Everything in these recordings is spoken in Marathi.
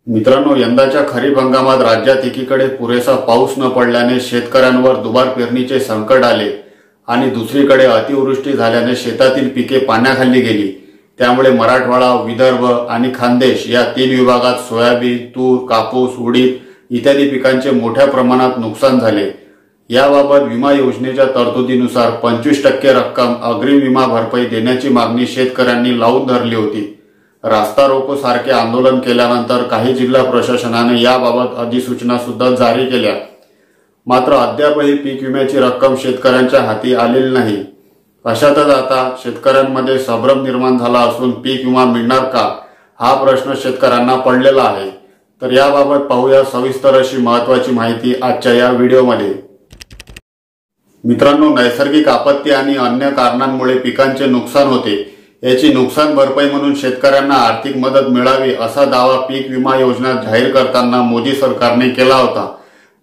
मित्रांनो, यंदाच्या खरीप हंगामात राज्यात एकीकडे पुरेसा पाऊस न पडल्याने शेतकऱ्यांवर दुबार पेरणीचे संकट आले आणि दुसरीकडे अतिवृष्टी झाल्याने शेतातील पिके पाण्याखाली गेली। त्यामुळे मराठवाडा, विदर्भ आणि खानदेश या 3 विभागात सोयाबीन, तूर, कापूस, उडीद इत्यादी पिकांचे मोठ्या प्रमाणात नुकसान झाले। याबाबत विमा योजनेच्या तरतुदीनुसार 25% रक्कम अग्रिम विमा भरपाई देण्याची मागणी शेतकऱ्यांनी लावून धरली होती। रास्ता रोको सारखे आंदोलन केल्यानंतर काही जिल्हा प्रशासनाने याबाबत अधिसूचना सुद्धा जारी केल्या। मात्र अद्यापही पीक विम्याची रक्कम शेतकऱ्यांच्या हाती आलेली नाही। अशातच आता शेतकऱ्यांमध्ये संभ्रम निर्माण झाला असून पीक विमा मिळणार का हा प्रश्न शेतकऱ्यांना पडलेला आहे। तर याबाबत पाहूया सविस्तर अशी महत्त्वाची माहिती आजच्या या व्हिडिओमध्ये। मित्रांनो, नैसर्गिक आपत्ती आणि अन्य कारणांमुळे पिकांचे नुकसान होते, याची नुकसान भरपाई म्हणून शेतकऱ्यांना आर्थिक मदत मिळावी असा दावा पीक विमा योजना जाहीर करताना मोदी सरकारने केला होता।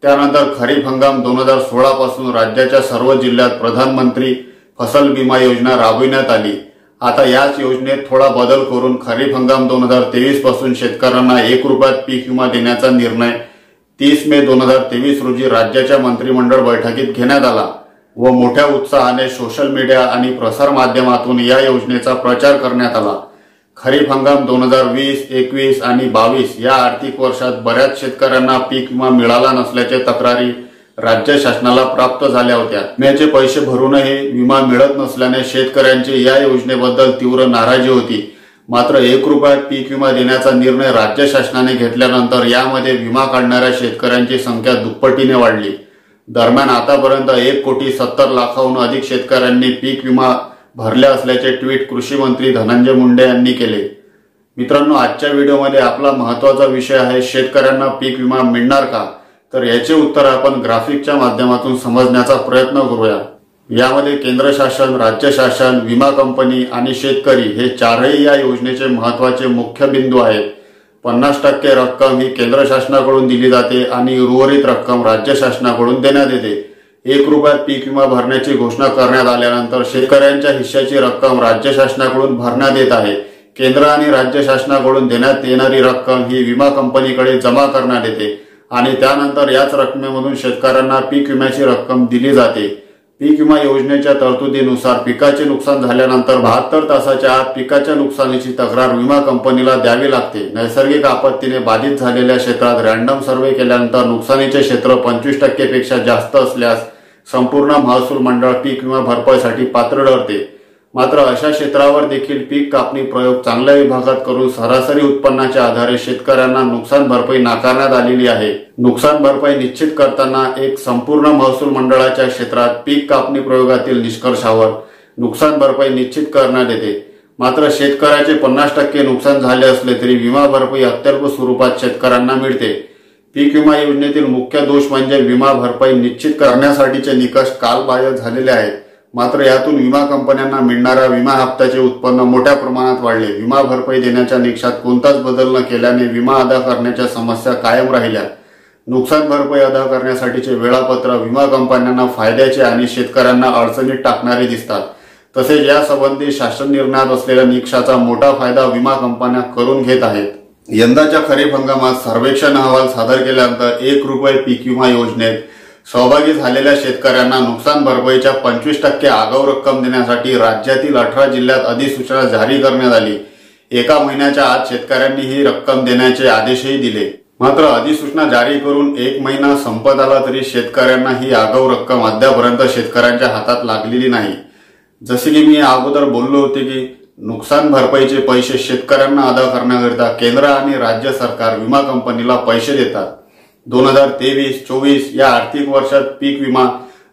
त्यानंतर खरीप हंगाम 2016 पासून राज्याच्या सर्व जिल्ह्यात प्रधानमंत्री फसल विमा योजना राबविण्यात आली। आता याच योजनेत थोडा बदल करून खरीप हंगाम 2023 पासून शेतकऱ्यांना 1 रुपयात पीक विमा देण्याचा निर्णय 30 मे 2023 रोजी राज्याच्या मंत्रिमंडळ बैठकीत घेण्यात आला व मोठ्या उत्साहाने सोशल मीडिया आणि प्रसार माध्यमातून या योजनेचा प्रचार करण्यात आला। खरीप हंगाम 2020, 21 आणि 22 या आर्थिक वर्षात बऱ्याच शेतकऱ्यांना पीक विमा मिळाला नसल्याच्या तक्रारी राज्य शासनाला प्राप्त झाल्या होत्या। विम्याचे पैसे भरूनही विमा मिळत नसल्याने शेतकऱ्यांची या योजनेबद्दल तीव्र नाराजी होती। मात्र 1 रुपयात पीक विमा देण्याचा निर्णय राज्य शासनाने घेतल्यानंतर यामध्ये विमा काढणाऱ्या शेतकऱ्यांची संख्या दुप्पटीने वाढली। दरम्यान आतापर्यंत 1,70,00,000हून अधिक शेतकऱ्यांनी पीक विमा भरले असल्याचे ट्विट कृषी मंत्री धनंजय मुंडे यांनी केले। मित्रांनो, आजच्या व्हिडिओमध्ये आपला महत्त्वाचा विषय आहे शेतकऱ्यांना पीक विमा मिळणार का? तर याचे उत्तर आपण ग्राफिकच्या माध्यमातून समजण्याचा प्रयत्न करूया। यामध्ये केंद्र शासन, राज्य शासन, विमा कंपनी आणि शेतकरी हे चारही या योजनेचे महत्त्वाचे मुख्य बिंदू आहेत। 50% रक्कम ही केंद्र शासनाकडून दिली जाते आणि उर्वरित रक्कम राज्य शासनाकडून देण्यात येते। 1 रुपयात पीक विमा भरण्याची घोषणा करण्यात आल्यानंतर शेतकऱ्यांच्या हिश्श्याची रक्कम राज्य शासनाकडून भरण्यात येत आहे। केंद्र आणि राज्य शासनाकडून देण्यात येणारी रक्कम ही विमा कंपनीकडे जमा करण्यात येते आणि त्यानंतर याच रकमेमधून शेतकऱ्यांना पीक विम्याची रक्कम दिली जाते। पीक विमा योजनेच्या तरतुदीनुसार पिकाचे नुकसान झाल्यानंतर 72 तासाच्या आत पिकाच्या नुकसानीची तक्रार विमा कंपनीला द्यावी लागते। नैसर्गिक आपत्तीने बाधित झालेल्या क्षेत्रात रँडम सर्वे केल्यानंतर नुकसानीचे क्षेत्र 25% पेक्षा जास्त असल्यास संपूर्ण महसूल मंडळ पीक विमा भरपाईसाठी पात्र ठरते। मात्र अशा क्षेत्रावर देखील पीक कापणी प्रयोग चांगल्या विभागात करून सरासरी उत्पन्नाच्या आधारे शेतकऱ्यांना नुकसान भरपाई नाकारण्यात आलेली आहे। नुकसान भरपाई निश्चित करताना एक संपूर्ण महसूल मंडळाच्या क्षेत्रात पीक कापणी प्रयोगातील निष्कर्षावर नुकसान भरपाई निश्चित करण्यात येते। मात्र शेतकऱ्याचे 50% नुकसान झाले असले तरी विमा भरपाई अत्यल्प स्वरूपात शेतकऱ्यांना मिळते। पीक विमा योजनेतील मुख्य दोष म्हणजे विमा भरपाई निश्चित करण्यासाठीचे निकष कालबाह्य झालेले आहेत। मात्र यातून विमा कंपन्यांना मिळणाऱ्या विमा हप्त्याचे उत्पन्न मोठ्या प्रमाणात वाढले। विमा भरपाई देण्याच्या निकषात कोणताच बदल न केल्याने विमा अदा करण्याच्या समस्या कायम राहिल्या। नुकसान भरपाई अदा करण्यासाठीचे वेळापत्रक विमा कंपन्यांना फायद्याचे आणि शेतकऱ्यांना अडचणीत टाकणारे दिसतात। तसेच यासंबंधी शासन निर्णयात असलेल्या निकषाचा मोठा फायदा विमा कंपन्या करून घेत आहेत। यंदाच्या खरीप हंगामात सर्वेक्षण अहवाल सादर केल्यानंतर 1 रुपये पीक विमा योजनेत सहभागी झालेल्या शेतकऱ्यांना नुकसान भरपाईच्या 25% आगाऊ रक्कम देण्यासाठी राज्यातील 18 जिल्ह्यात अधिसूचना जारी करण्यात आली। 1 महिन्याच्या आत शेतकऱ्यांनी ही रक्कम देण्याचे आदेशही दिले। मात्र अधिसूचना जारी करून 1 महिना संपत आला तरी शेतकऱ्यांना ही आगाऊ रक्कम अद्यापर्यंत शेतकऱ्यांच्या हातात लागलेली नाही। जसे की मी अगोदर बोललो होते की नुकसान भरपाईचे पैसे शेतकऱ्यांना अदा करण्याकरिता केंद्र आणि राज्य सरकार विमा कंपनीला पैसे देतात। 2023-24 या आर्थिक वर्षात पीक विमा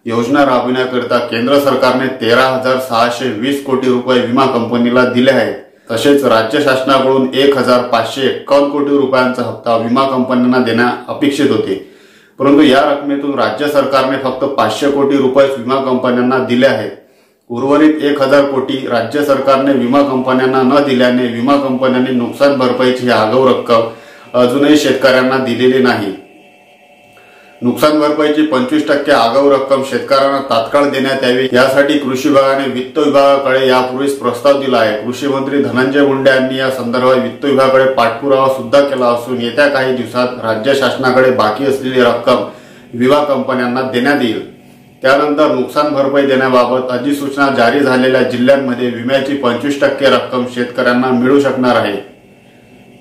योजना राबविण्याकरिता केंद्र सरकारने 13,620 कोटी रुपये विमा कंपनीला दिले आहेत। तसेच राज्य शासनाकडून 1,551 कोटी रुपयांचा हप्ता विमा कंपन्यांना देणे अपेक्षित होते, परंतु या रकमेतून राज्य सरकारने फक्त 500 कोटी रुपये विमा कंपन्यांना दिले आहेत। उर्वरित 1,000 कोटी राज्य सरकारने विमा कंपन्यांना न दिल्याने विमा कंपन्यांनी नुकसान भरपाईची आगाऊ रक्कम अजूनही शेतकऱ्यांना दिलेली नाही। नुकसान भरपाईची 25% आगाऊ रक्कम शेतकऱ्यांना तात्काळ देण्यात यावी यासाठी कृषी विभागाने वित्त विभागाकडे यापूर्वीच प्रस्ताव दिला आहे। कृषी मंत्री धनंजय मुंडे यांनी या संदर्भात वित्त विभागाकडे पाठपुरावा सुद्धा केला असून येत्या काही दिवसात राज्य शासनाकडे बाकी असलेली रक्कम विमा कंपन्यांना देण्यात येईल। त्यानंतर नुकसान भरपाई देण्याबाबत अधिसूचना जारी झालेल्या जिल्ह्यांमध्ये विम्याची 25% रक्कम शेतकऱ्यांना मिळू शकणार आहे।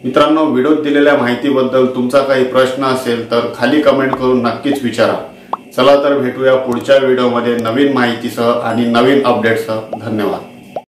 मित्रांनो, व्हिडिओत दिलेल्या माहितीबद्दल तुमचा काही प्रश्न असेल तर खाली कमेंट करून नक्कीच विचारा। चला तर भेटूया पुढच्या व्हिडिओमध्ये नवीन माहितीसह आणि नवीन अपडेट्ससह। धन्यवाद।